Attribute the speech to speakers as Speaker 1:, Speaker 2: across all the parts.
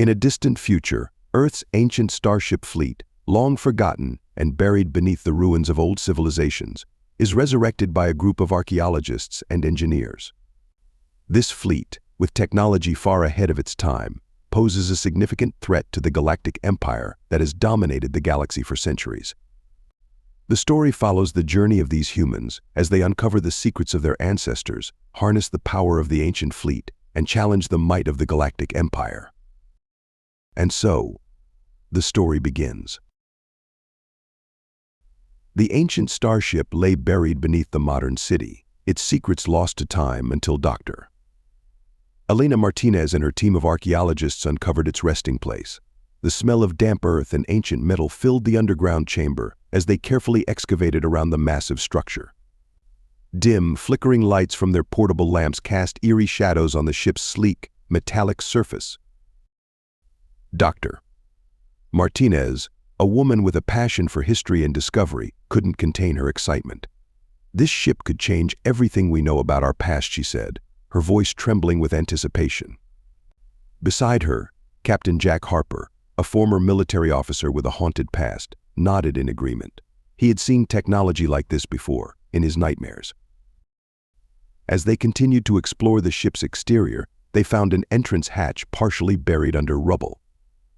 Speaker 1: In a distant future, Earth's ancient starship fleet, long forgotten and buried beneath the ruins of old civilizations, is resurrected by a group of archaeologists and engineers. This fleet, with technology far ahead of its time, poses a significant threat to the Galactic Empire that has dominated the galaxy for centuries. The story follows the journey of these humans as they uncover the secrets of their ancestors, harness the power of the ancient fleet, and challenge the might of the Galactic Empire. And so, the story begins. The ancient starship lay buried beneath the modern city, its secrets lost to time until Dr. Elena Martinez and her team of archaeologists uncovered its resting place. The smell of damp earth and ancient metal filled the underground chamber as they carefully excavated around the massive structure. Dim, flickering lights from their portable lamps cast eerie shadows on the ship's sleek, metallic surface. Dr. Martinez, a woman with a passion for history and discovery, couldn't contain her excitement. "This ship could change everything we know about our past," she said, her voice trembling with anticipation. Beside her, Captain Jack Harper, a former military officer with a haunted past, nodded in agreement. He had seen technology like this before, in his nightmares. As they continued to explore the ship's exterior, they found an entrance hatch partially buried under rubble.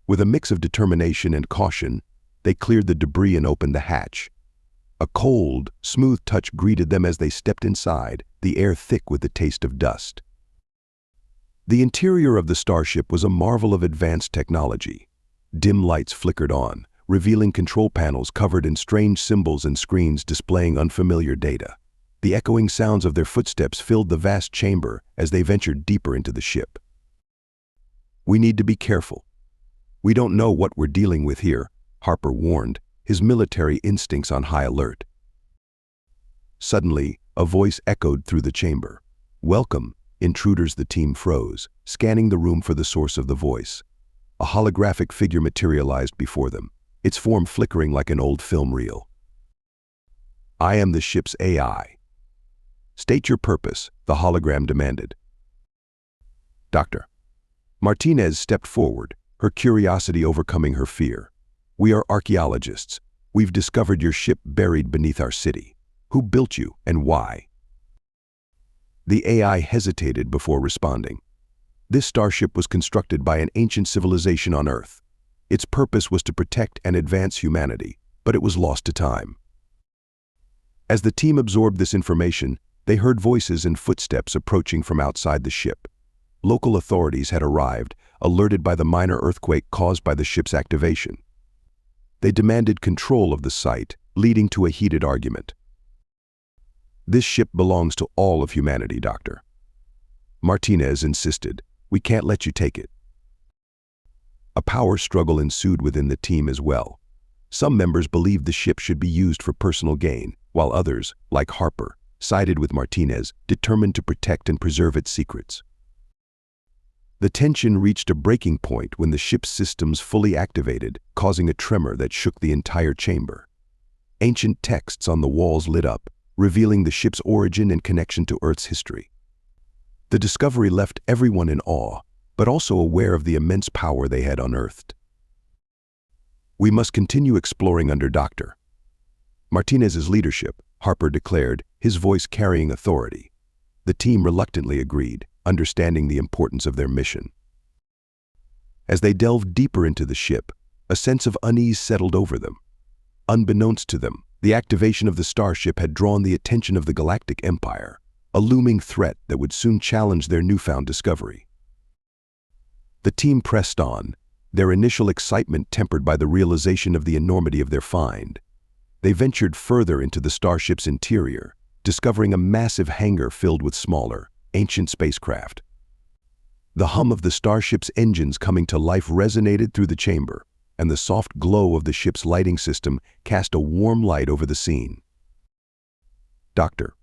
Speaker 1: With a mix of determination and caution, they cleared the debris and opened the hatch. A cold, smooth touch greeted them as they stepped inside, the air thick with the taste of dust. The interior of the starship was a marvel of advanced technology. Dim lights flickered on, revealing control panels covered in strange symbols and screens displaying unfamiliar data. The echoing sounds of their footsteps filled the vast chamber as they ventured deeper into the ship. "We need to be careful. We don't know what we're dealing with here," Harper warned, his military instincts on high alert. Suddenly, a voice echoed through the chamber. "Welcome, intruders." The team froze, scanning the room for the source of the voice. A holographic figure materialized before them, its form flickering like an old film reel. "I am the ship's AI." "State your purpose," the hologram demanded. Dr. Martinez stepped forward, her curiosity overcoming her fear. "We are archaeologists. We've discovered your ship buried beneath our city. Who built you and why?" The AI hesitated before responding. This starship was constructed by an ancient civilization on Earth. Its purpose was to protect and advance humanity, but it was lost to time. As the team absorbed this information, they heard voices and footsteps approaching from outside the ship. Local authorities had arrived, alerted by the minor earthquake caused by the ship's activation. They demanded control of the site, leading to a heated argument. "This ship belongs to all of humanity, Doctor." Martinez insisted. "We can't let you take it." A power struggle ensued within the team as well. Some members believed the ship should be used for personal gain, while others, like Harper, sided with Martinez, determined to protect and preserve its secrets. The tension reached a breaking point when the ship's systems fully activated, causing a tremor that shook the entire chamber. Ancient texts on the walls lit up, revealing the ship's origin and connection to Earth's history. The discovery left everyone in awe, but also aware of the immense power they had unearthed. "We must continue exploring under Dr. Martinez's leadership," Harper declared, his voice carrying authority. The team reluctantly agreed, understanding the importance of their mission. As they delved deeper into the ship, a sense of unease settled over them. Unbeknownst to them, the activation of the starship had drawn the attention of the Galactic Empire, a looming threat that would soon challenge their newfound discovery. The team pressed on, their initial excitement tempered by the realization of the enormity of their find. They ventured further into the starship's interior, discovering a massive hangar filled with smaller, ancient spacecraft. The hum of the starship's engines coming to life resonated through the chamber, and the soft glow of the ship's lighting system cast a warm light over the scene. Dr.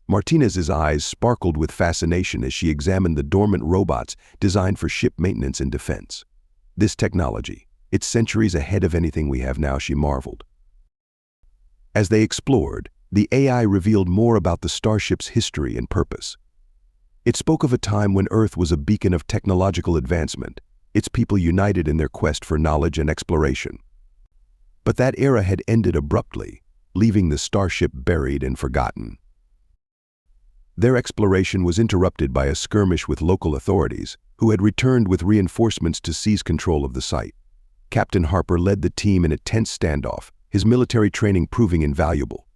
Speaker 1: Martinez's eyes sparkled with fascination as she examined the dormant robots designed for ship maintenance and defense. "This technology, it's centuries ahead of anything we have now," she marveled. As they explored, the AI revealed more about the starship's history and purpose. It spoke of a time when Earth was a beacon of technological advancement, its people united in their quest for knowledge and exploration. But that era had ended abruptly, leaving the Starship buried and forgotten. Their exploration was interrupted by a skirmish with local authorities, who had returned with reinforcements to seize control of the site. Captain Harper led the team in a tense standoff, his military training proving invaluable.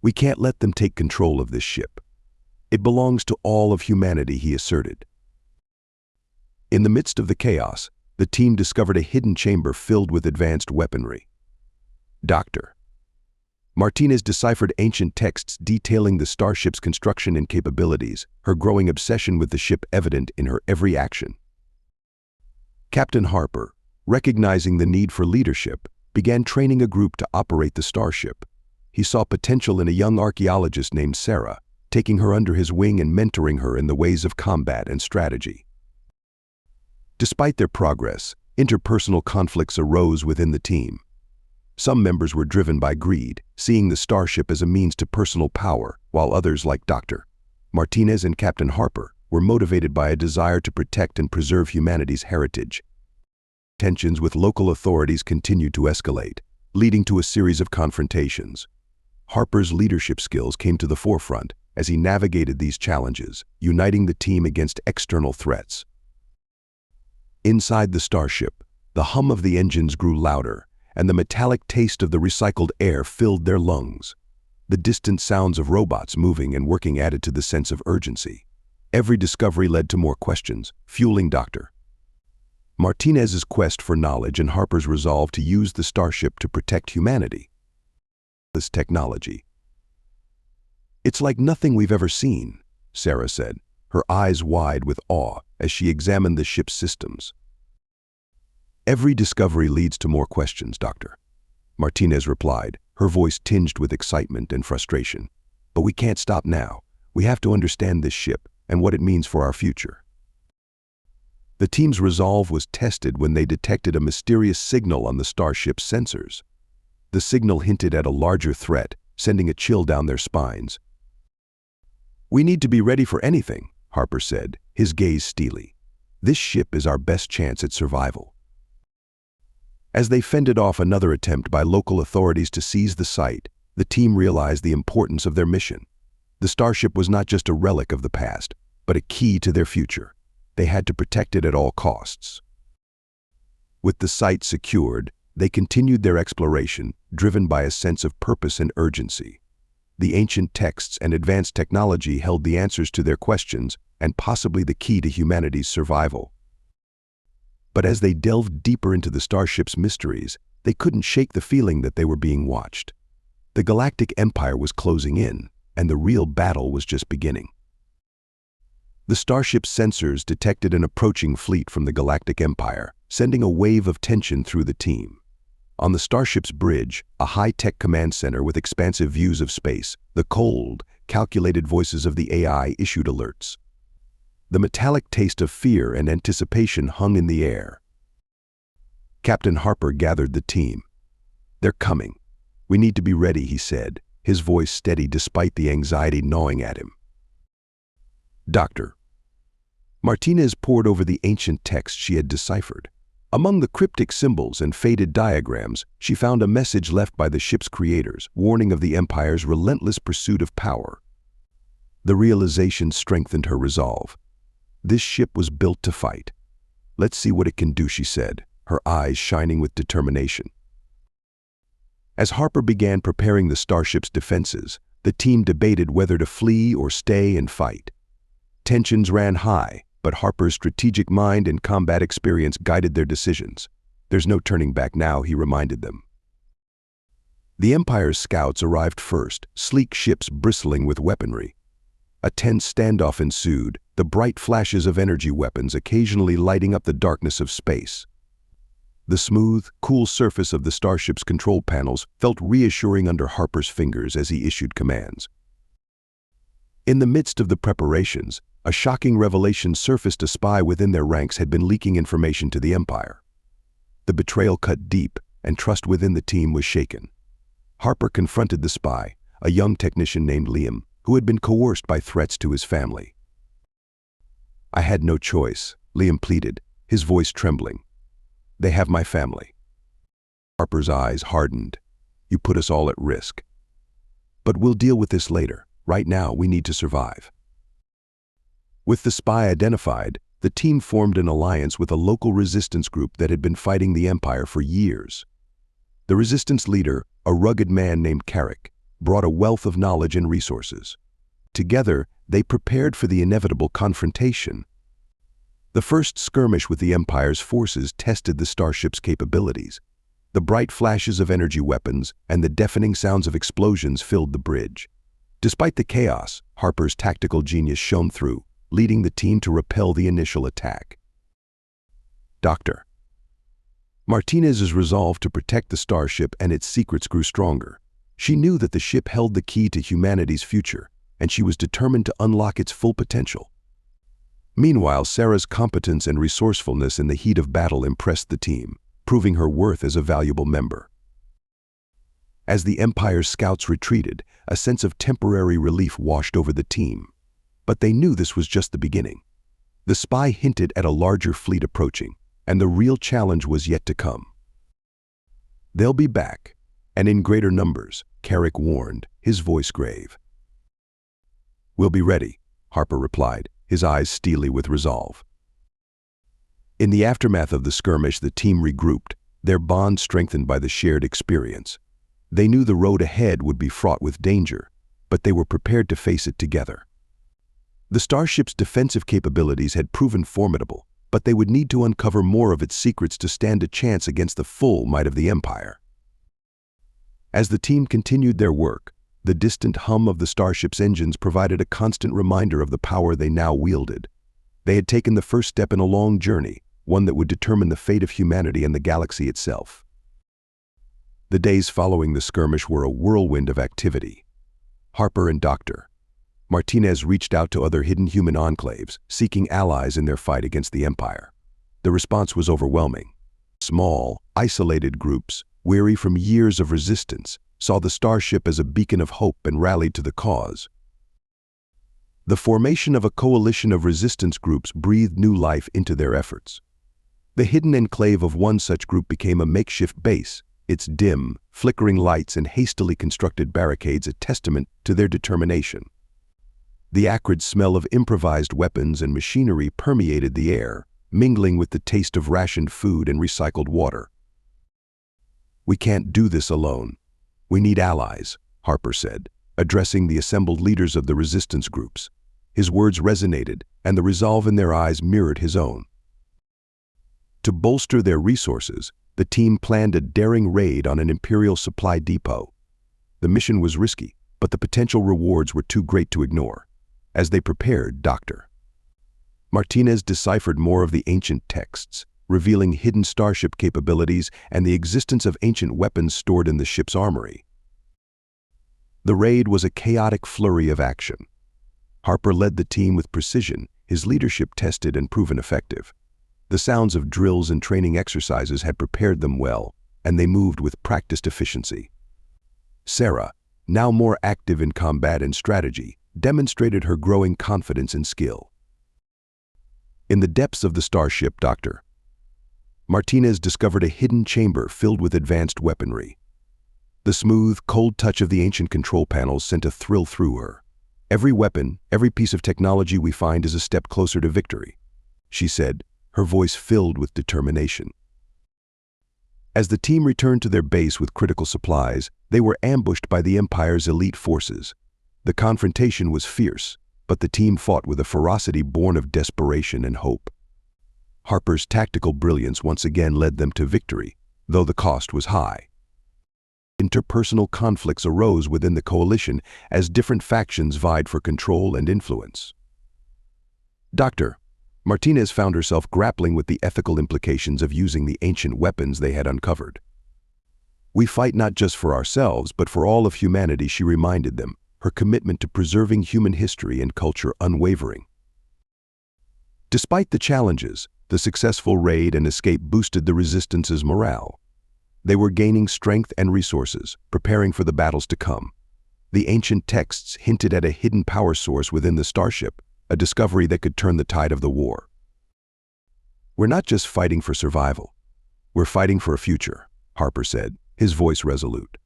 Speaker 1: "We can't let them take control of this ship. It belongs to all of humanity," he asserted. In the midst of the chaos, the team discovered a hidden chamber filled with advanced weaponry. Dr. Martinez deciphered ancient texts detailing the Starship's construction and capabilities, her growing obsession with the ship evident in her every action. Captain Harper, recognizing the need for leadership, began training a group to operate the Starship. He saw potential in a young archaeologist named Sarah, taking her under his wing and mentoring her in the ways of combat and strategy. Despite their progress, interpersonal conflicts arose within the team. Some members were driven by greed, seeing the Starship as a means to personal power, while others, like Dr. Martinez and Captain Harper, were motivated by a desire to protect and preserve humanity's heritage. Tensions with local authorities continued to escalate, leading to a series of confrontations. Harper's leadership skills came to the forefront as he navigated these challenges, uniting the team against external threats. Inside the Starship, the hum of the engines grew louder, and the metallic taste of the recycled air filled their lungs. The distant sounds of robots moving and working added to the sense of urgency. Every discovery led to more questions, fueling Dr. Martinez's quest for knowledge and Harper's resolve to use the Starship to protect humanity. This technology. "It's like nothing we've ever seen," Sarah said, her eyes wide with awe as she examined the ship's systems. "Every discovery leads to more questions, Doctor," Martinez replied, her voice tinged with excitement and frustration. "But we can't stop now. We have to understand this ship and what it means for our future." The team's resolve was tested when they detected a mysterious signal on the Starship's sensors. The signal hinted at a larger threat, sending a chill down their spines. "We need to be ready for anything," Harper said, his gaze steely. "This ship is our best chance at survival." As they fended off another attempt by local authorities to seize the site, the team realized the importance of their mission. The Starship was not just a relic of the past, but a key to their future. They had to protect it at all costs. With the site secured, they continued their exploration, driven by a sense of purpose and urgency. The ancient texts and advanced technology held the answers to their questions and possibly the key to humanity's survival. But as they delved deeper into the Starship's mysteries, they couldn't shake the feeling that they were being watched. The Galactic Empire was closing in, and the real battle was just beginning. The Starship's sensors detected an approaching fleet from the Galactic Empire, sending a wave of tension through the team. On the Starship's bridge, a high-tech command center with expansive views of space, the cold, calculated voices of the AI issued alerts. The metallic taste of fear and anticipation hung in the air. Captain Harper gathered the team. "They're coming. We need to be ready," he said, his voice steady despite the anxiety gnawing at him. Dr. Martinez pored over the ancient text she had deciphered. Among the cryptic symbols and faded diagrams, she found a message left by the ship's creators, warning of the Empire's relentless pursuit of power. The realization strengthened her resolve. This ship was built to fight. "Let's see what it can do," she said, her eyes shining with determination. As Harper began preparing the Starship's defenses, the team debated whether to flee or stay and fight. Tensions ran high, but Harper's strategic mind and combat experience guided their decisions. "There's no turning back now," he reminded them. The Empire's scouts arrived first, sleek ships bristling with weaponry. A tense standoff ensued, the bright flashes of energy weapons occasionally lighting up the darkness of space. The smooth, cool surface of the Starship's control panels felt reassuring under Harper's fingers as he issued commands. In the midst of the preparations, a shocking revelation surfaced. A spy within their ranks had been leaking information to the Empire. The betrayal cut deep, and trust within the team was shaken. Harper confronted the spy, a young technician named Liam, who had been coerced by threats to his family. "I had no choice," Liam pleaded, his voice trembling. "They have my family." Harper's eyes hardened. "You put us all at risk. But we'll deal with this later. Right now, we need to survive." With the spy identified, the team formed an alliance with a local resistance group that had been fighting the Empire for years. The resistance leader, a rugged man named Carrick, brought a wealth of knowledge and resources. Together, they prepared for the inevitable confrontation. The first skirmish with the Empire's forces tested the Starship's capabilities. The bright flashes of energy weapons and the deafening sounds of explosions filled the bridge. Despite the chaos, Harper's tactical genius shone through, leading the team to repel the initial attack. Dr. Martinez's resolve to protect the Starship and its secrets grew stronger. She knew that the ship held the key to humanity's future, and she was determined to unlock its full potential. Meanwhile, Sarah's competence and resourcefulness in the heat of battle impressed the team, proving her worth as a valuable member. As the Empire's scouts retreated, a sense of temporary relief washed over the team. But they knew this was just the beginning. The spy hinted at a larger fleet approaching, and the real challenge was yet to come. "They'll be back, and in greater numbers," Carrick warned, his voice grave. "We'll be ready," Harper replied, his eyes steely with resolve. In the aftermath of the skirmish, the team regrouped, their bond strengthened by the shared experience. They knew the road ahead would be fraught with danger, but they were prepared to face it together. The Starship's defensive capabilities had proven formidable, but they would need to uncover more of its secrets to stand a chance against the full might of the Empire. As the team continued their work, the distant hum of the Starship's engines provided a constant reminder of the power they now wielded. They had taken the first step in a long journey, one that would determine the fate of humanity and the galaxy itself. The days following the skirmish were a whirlwind of activity. Harper and Dr. Martinez reached out to other hidden human enclaves, seeking allies in their fight against the Empire. The response was overwhelming. Small, isolated groups, weary from years of resistance, saw the Starship as a beacon of hope and rallied to the cause. The formation of a coalition of resistance groups breathed new life into their efforts. The hidden enclave of one such group became a makeshift base, its dim, flickering lights and hastily constructed barricades a testament to their determination. The acrid smell of improvised weapons and machinery permeated the air, mingling with the taste of rationed food and recycled water. "We can't do this alone. We need allies," Harper said, addressing the assembled leaders of the resistance groups. His words resonated, and the resolve in their eyes mirrored his own. To bolster their resources, the team planned a daring raid on an Imperial supply depot. The mission was risky, but the potential rewards were too great to ignore. As they prepared, Dr. Martinez deciphered more of the ancient texts, revealing hidden Starship capabilities and the existence of ancient weapons stored in the ship's armory. The raid was a chaotic flurry of action. Harper led the team with precision, his leadership tested and proven effective. The sounds of drills and training exercises had prepared them well, and they moved with practiced efficiency. Sarah, now more active in combat and strategy, demonstrated her growing confidence and skill. In the depths of the Starship, Dr. Martinez discovered a hidden chamber filled with advanced weaponry. The smooth, cold touch of the ancient control panels sent a thrill through her. "Every weapon, every piece of technology we find is a step closer to victory," she said, her voice filled with determination. As the team returned to their base with critical supplies, they were ambushed by the Empire's elite forces. The confrontation was fierce, but the team fought with a ferocity born of desperation and hope. Harper's tactical brilliance once again led them to victory, though the cost was high. Interpersonal conflicts arose within the coalition as different factions vied for control and influence. Dr. Martinez found herself grappling with the ethical implications of using the ancient weapons they had uncovered. "We fight not just for ourselves, but for all of humanity," she reminded them, her commitment to preserving human history and culture unwavering. Despite the challenges, the successful raid and escape boosted the Resistance's morale. They were gaining strength and resources, preparing for the battles to come. The ancient texts hinted at a hidden power source within the Starship, a discovery that could turn the tide of the war. "We're not just fighting for survival. We're fighting for a future," Harper said, his voice resolute.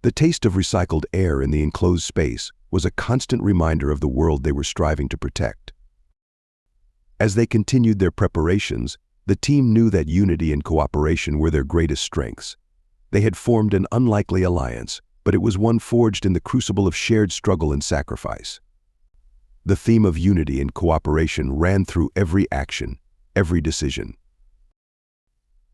Speaker 1: The taste of recycled air in the enclosed space was a constant reminder of the world they were striving to protect. As they continued their preparations, the team knew that unity and cooperation were their greatest strengths. They had formed an unlikely alliance, but it was one forged in the crucible of shared struggle and sacrifice. The theme of unity and cooperation ran through every action, every decision.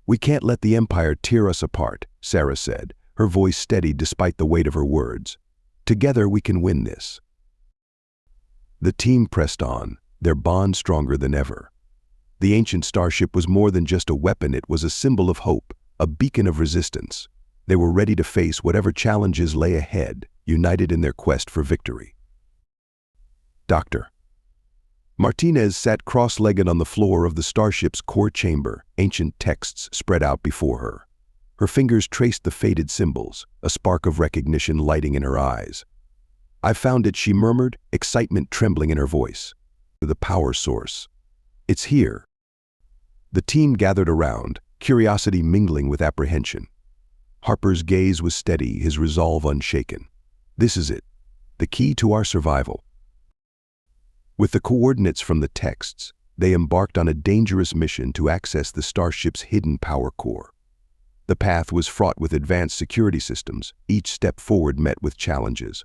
Speaker 1: "We can't let the Empire tear us apart," Sarah said, her voice steady despite the weight of her words. "Together we can win this." The team pressed on, their bond stronger than ever. The ancient starship was more than just a weapon, it was a symbol of hope, a beacon of resistance. They were ready to face whatever challenges lay ahead, united in their quest for victory. Dr. Martinez sat cross-legged on the floor of the starship's core chamber, ancient texts spread out before her. Her fingers traced the faded symbols, a spark of recognition lighting in her eyes. "I found it," she murmured, excitement trembling in her voice. "The power source. It's here." The team gathered around, curiosity mingling with apprehension. Harper's gaze was steady, his resolve unshaken. "This is it, the key to our survival." With the coordinates from the texts, they embarked on a dangerous mission to access the starship's hidden power core. The path was fraught with advanced security systems, each step forward met with challenges.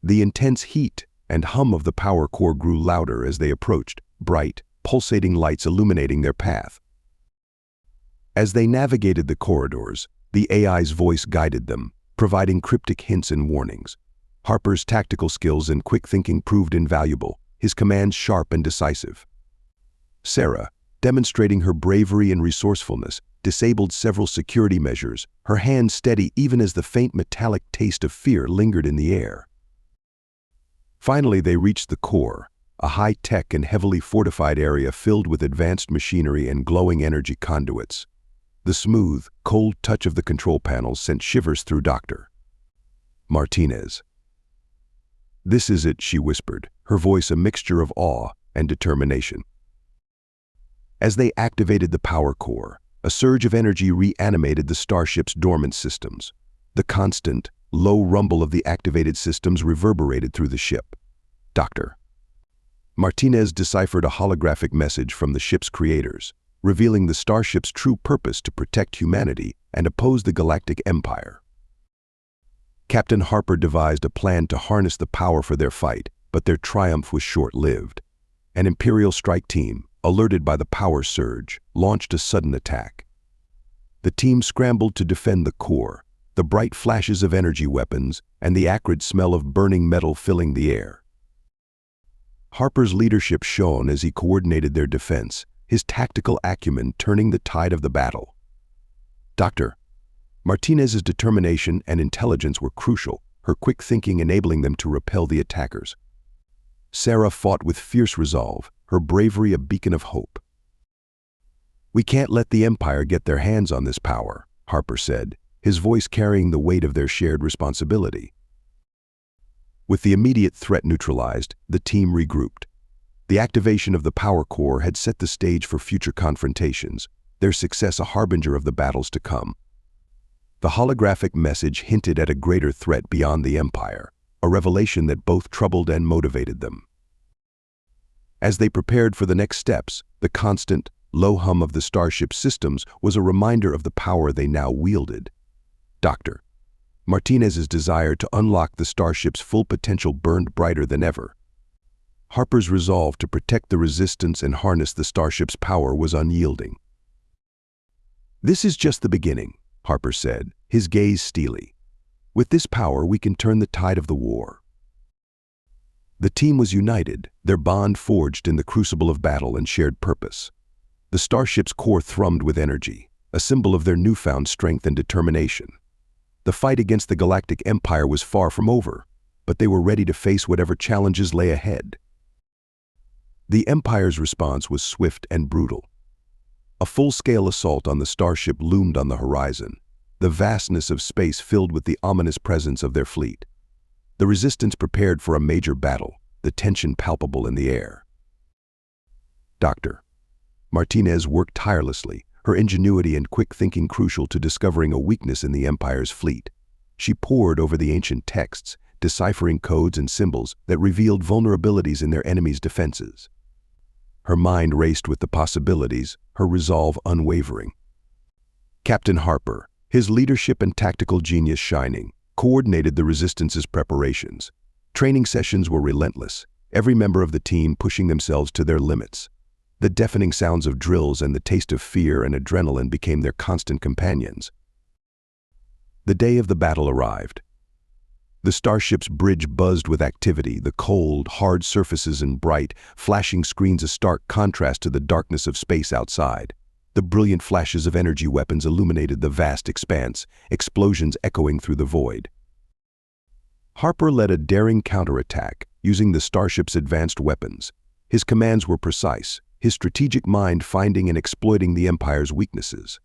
Speaker 1: The intense heat and hum of the power core grew louder as they approached, bright, pulsating lights illuminating their path. As they navigated the corridors, the AI's voice guided them, providing cryptic hints and warnings. Harper's tactical skills and quick thinking proved invaluable, his commands sharp and decisive. Sarah, demonstrating her bravery and resourcefulness, disabled several security measures, her hand steady even as the faint metallic taste of fear lingered in the air. Finally, they reached the core, a high-tech and heavily fortified area filled with advanced machinery and glowing energy conduits. The smooth, cold touch of the control panels sent shivers through Dr. Martinez. "This is it," she whispered, her voice a mixture of awe and determination. As they activated the power core, a surge of energy reanimated the starship's dormant systems. The constant, low rumble of the activated systems reverberated through the ship. Dr. Martinez deciphered a holographic message from the ship's creators, revealing the starship's true purpose to protect humanity and oppose the Galactic Empire. Captain Harper devised a plan to harness the power for their fight, but their triumph was short-lived. An Imperial strike team, alerted by the power surge, launched a sudden attack. The team scrambled to defend the core, the bright flashes of energy weapons and the acrid smell of burning metal filling the air. Harper's leadership shone as he coordinated their defense, his tactical acumen turning the tide of the battle. Dr. Martinez's determination and intelligence were crucial, her quick thinking enabling them to repel the attackers. Sarah fought with fierce resolve, her bravery a beacon of hope. "We can't let the Empire get their hands on this power," Harper said, his voice carrying the weight of their shared responsibility. With the immediate threat neutralized, the team regrouped. The activation of the power core had set the stage for future confrontations, their success a harbinger of the battles to come. The holographic message hinted at a greater threat beyond the Empire, a revelation that both troubled and motivated them. As they prepared for the next steps, the constant, low hum of the starship's systems was a reminder of the power they now wielded. Dr. Martinez's desire to unlock the starship's full potential burned brighter than ever. Harper's resolve to protect the resistance and harness the starship's power was unyielding. "This is just the beginning," Harper said, his gaze steely. "With this power, we can turn the tide of the war." The team was united, their bond forged in the crucible of battle and shared purpose. The starship's core thrummed with energy, a symbol of their newfound strength and determination. The fight against the Galactic Empire was far from over, but they were ready to face whatever challenges lay ahead. The Empire's response was swift and brutal. A full-scale assault on the starship loomed on the horizon, the vastness of space filled with the ominous presence of their fleet. The resistance prepared for a major battle, the tension palpable in the air. Dr. Martinez worked tirelessly, her ingenuity and quick thinking crucial to discovering a weakness in the Empire's fleet. She pored over the ancient texts, deciphering codes and symbols that revealed vulnerabilities in their enemies' defenses. Her mind raced with the possibilities, her resolve unwavering. Captain Harper, his leadership and tactical genius shining, coordinated the Resistance's preparations. Training sessions were relentless, every member of the team pushing themselves to their limits. The deafening sounds of drills and the taste of fear and adrenaline became their constant companions. The day of the battle arrived. The Starship's bridge buzzed with activity, the cold, hard surfaces and bright, flashing screens a stark contrast to the darkness of space outside. The brilliant flashes of energy weapons illuminated the vast expanse, explosions echoing through the void. Harper led a daring counterattack, using the Starship's advanced weapons. His commands were precise, his strategic mind finding and exploiting the Empire's weaknesses.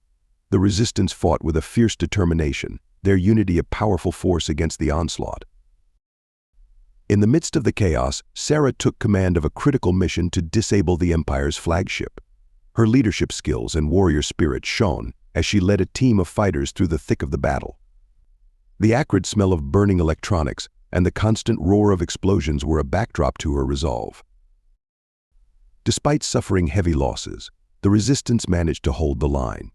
Speaker 1: The Resistance fought with a fierce determination, their unity a powerful force against the onslaught. In the midst of the chaos, Sarah took command of a critical mission to disable the Empire's flagship. Her leadership skills and warrior spirit shone as she led a team of fighters through the thick of the battle. The acrid smell of burning electronics and the constant roar of explosions were a backdrop to her resolve. Despite suffering heavy losses, the Resistance managed to hold the line.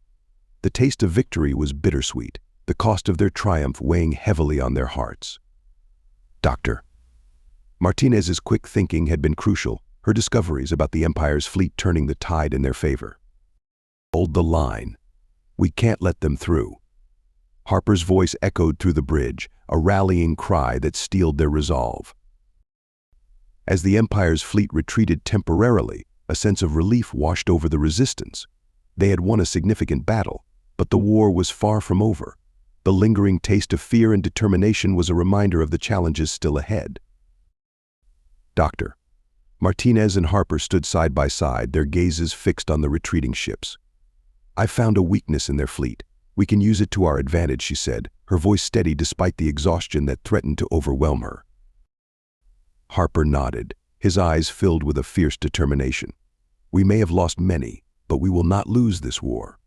Speaker 1: The taste of victory was bittersweet, the cost of their triumph weighing heavily on their hearts. Dr. Martinez's quick thinking had been crucial, her discoveries about the Empire's fleet turning the tide in their favor. Hold the line. We can't let them through. Harper's voice echoed through the bridge, a rallying cry that steeled their resolve. As the Empire's fleet retreated temporarily, a sense of relief washed over the Resistance. They had won a significant battle, but the war was far from over. The lingering taste of fear and determination was a reminder of the challenges still ahead. Dr. Martinez and Harper stood side by side, their gazes fixed on the retreating ships. "I've found a weakness in their fleet. We can use it to our advantage," she said, her voice steady despite the exhaustion that threatened to overwhelm her. Harper nodded, his eyes filled with a fierce determination. "We may have lost many, but we will not lose this war."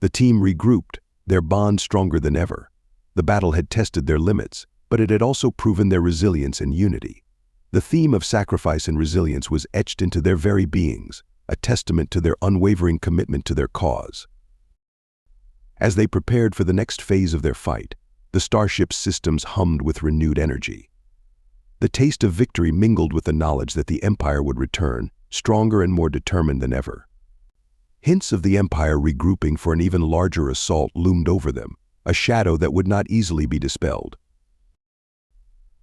Speaker 1: The team regrouped, their bond stronger than ever. The battle had tested their limits, but it had also proven their resilience and unity. The theme of sacrifice and resilience was etched into their very beings, a testament to their unwavering commitment to their cause. As they prepared for the next phase of their fight, the Starship's systems hummed with renewed energy. The taste of victory mingled with the knowledge that the Empire would return, stronger and more determined than ever. Hints of the Empire regrouping for an even larger assault loomed over them, a shadow that would not easily be dispelled.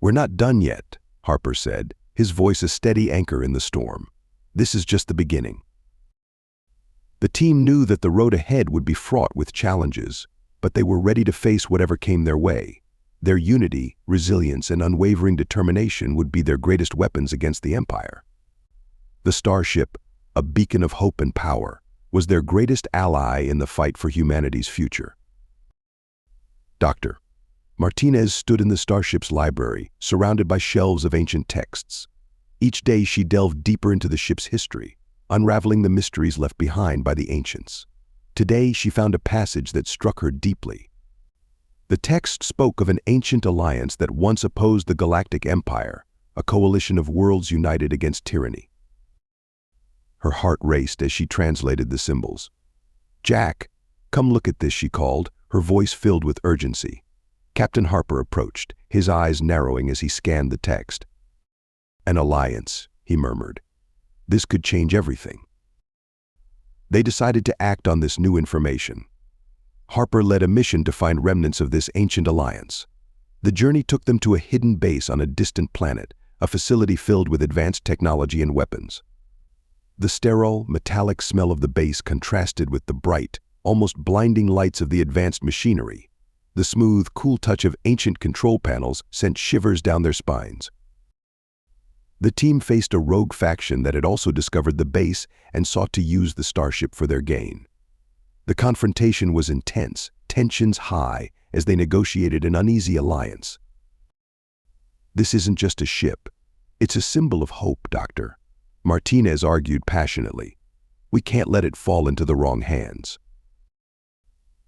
Speaker 1: "We're not done yet," Harper said, his voice a steady anchor in the storm. "This is just the beginning." The team knew that the road ahead would be fraught with challenges, but they were ready to face whatever came their way. Their unity, resilience, and unwavering determination would be their greatest weapons against the Empire. The Starship, a beacon of hope and power, was their greatest ally in the fight for humanity's future. Dr. Martinez stood in the Starship's library, surrounded by shelves of ancient texts. Each day she delved deeper into the ship's history, unraveling the mysteries left behind by the ancients. Today she found a passage that struck her deeply. The text spoke of an ancient alliance that once opposed the Galactic Empire, a coalition of worlds united against tyranny. Her heart raced as she translated the symbols. "Jack, come look at this," she called, her voice filled with urgency. Captain Harper approached, his eyes narrowing as he scanned the text. "An alliance," he murmured. "This could change everything." They decided to act on this new information. Harper led a mission to find remnants of this ancient alliance. The journey took them to a hidden base on a distant planet, a facility filled with advanced technology and weapons. The sterile, metallic smell of the base contrasted with the bright, almost blinding lights of the advanced machinery. The smooth, cool touch of ancient control panels sent shivers down their spines. The team faced a rogue faction that had also discovered the base and sought to use the Starship for their gain. The confrontation was intense, tensions high, as they negotiated an uneasy alliance. "This isn't just a ship. It's a symbol of hope, Doctor," Martinez argued passionately. We can't let it fall into the wrong hands.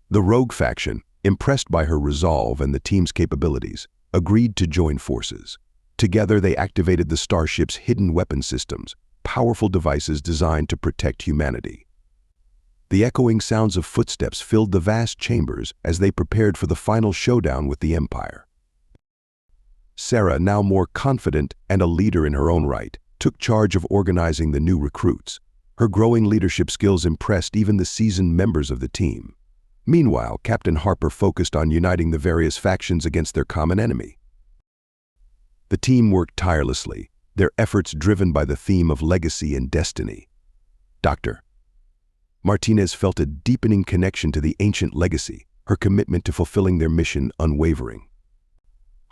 Speaker 1: The rogue faction, impressed by her resolve and the team's capabilities, agreed to join forces. Together they activated the Starship's hidden weapon systems, powerful devices designed to protect humanity. The echoing sounds of footsteps filled the vast chambers as they prepared for the final showdown with the Empire. Sarah, now more confident and a leader in her own right, took charge of organizing the new recruits. Her growing leadership skills impressed even the seasoned members of the team. Meanwhile, Captain Harper focused on uniting the various factions against their common enemy. The team worked tirelessly, their efforts driven by the theme of legacy and destiny. Dr. Martinez felt a deepening connection to the ancient legacy, her commitment to fulfilling their mission unwavering.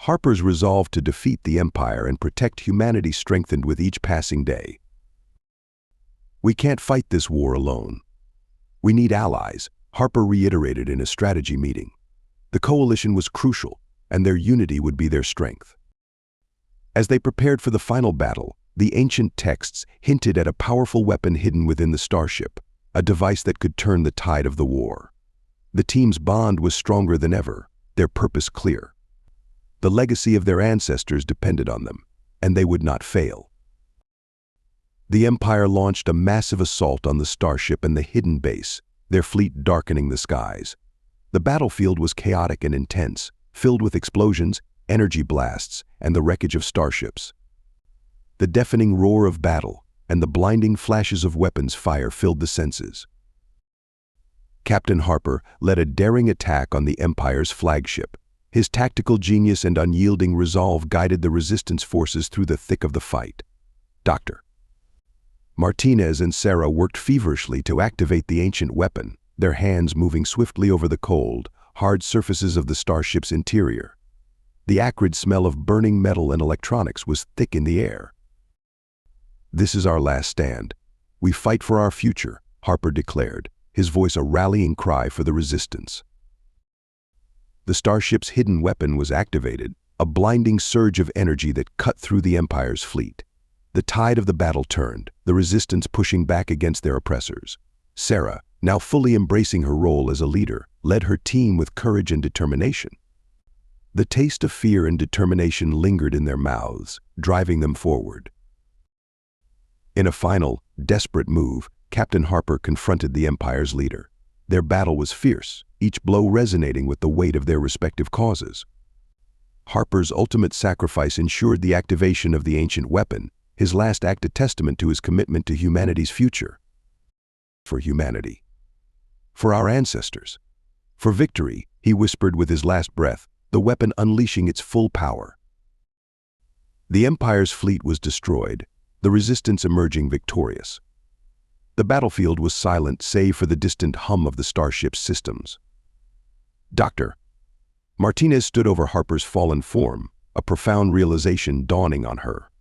Speaker 1: Harper's resolve to defeat the Empire and protect humanity strengthened with each passing day. "We can't fight this war alone. We need allies," Harper reiterated in a strategy meeting. The coalition was crucial, and their unity would be their strength. As they prepared for the final battle, the ancient texts hinted at a powerful weapon hidden within the Starship, a device that could turn the tide of the war. The team's bond was stronger than ever, their purpose clear. The legacy of their ancestors depended on them, and they would not fail. The Empire launched a massive assault on the Starship and the hidden base, their fleet darkening the skies. The battlefield was chaotic and intense, filled with explosions, energy blasts, and the wreckage of starships. The deafening roar of battle and the blinding flashes of weapons fire filled the senses. Captain Harper led a daring attack on the Empire's flagship. His tactical genius and unyielding resolve guided the resistance forces through the thick of the fight. Dr. Martinez and Sarah worked feverishly to activate the ancient weapon, their hands moving swiftly over the cold, hard surfaces of the Starship's interior. The acrid smell of burning metal and electronics was thick in the air. "This is our last stand. We fight for our future," Harper declared, his voice a rallying cry for the resistance. The Starship's hidden weapon was activated, a blinding surge of energy that cut through the Empire's fleet. The tide of the battle turned, the resistance pushing back against their oppressors. Sarah, now fully embracing her role as a leader, led her team with courage and determination. The taste of fear and determination lingered in their mouths, driving them forward. In a final, desperate move, Captain Harper confronted the Empire's leader. Their battle was fierce, each blow resonating with the weight of their respective causes. Harper's ultimate sacrifice ensured the activation of the ancient weapon, his last act a testament to his commitment to humanity's future. For humanity. For our ancestors. For victory, he whispered with his last breath, the weapon unleashing its full power. The Empire's fleet was destroyed, the resistance emerging victorious. The battlefield was silent save for the distant hum of the Starship's systems. Dr. Martinez stood over Harper's fallen form, a profound realization dawning on her.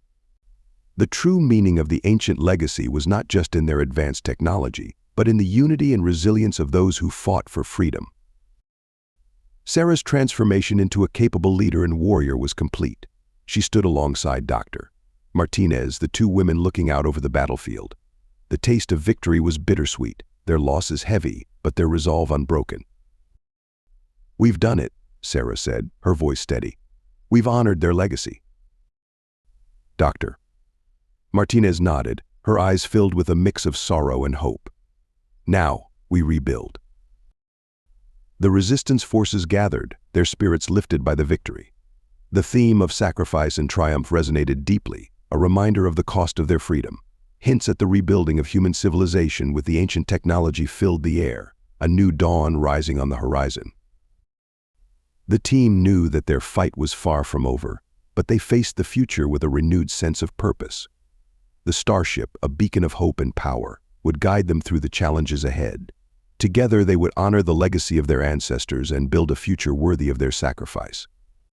Speaker 1: The true meaning of the ancient legacy was not just in their advanced technology, but in the unity and resilience of those who fought for freedom. Sarah's transformation into a capable leader and warrior was complete. She stood alongside Dr. Martinez, the two women looking out over the battlefield. The taste of victory was bittersweet, their losses heavy, but their resolve unbroken. "We've done it," Sarah said, her voice steady. "We've honored their legacy." Dr. Martinez nodded, her eyes filled with a mix of sorrow and hope. "Now, we rebuild." The resistance forces gathered, their spirits lifted by the victory. The theme of sacrifice and triumph resonated deeply, a reminder of the cost of their freedom. Hints at the rebuilding of human civilization with the ancient technology filled the air, a new dawn rising on the horizon. The team knew that their fight was far from over, but they faced the future with a renewed sense of purpose. The Starship, a beacon of hope and power, would guide them through the challenges ahead. Together they would honor the legacy of their ancestors and build a future worthy of their sacrifice.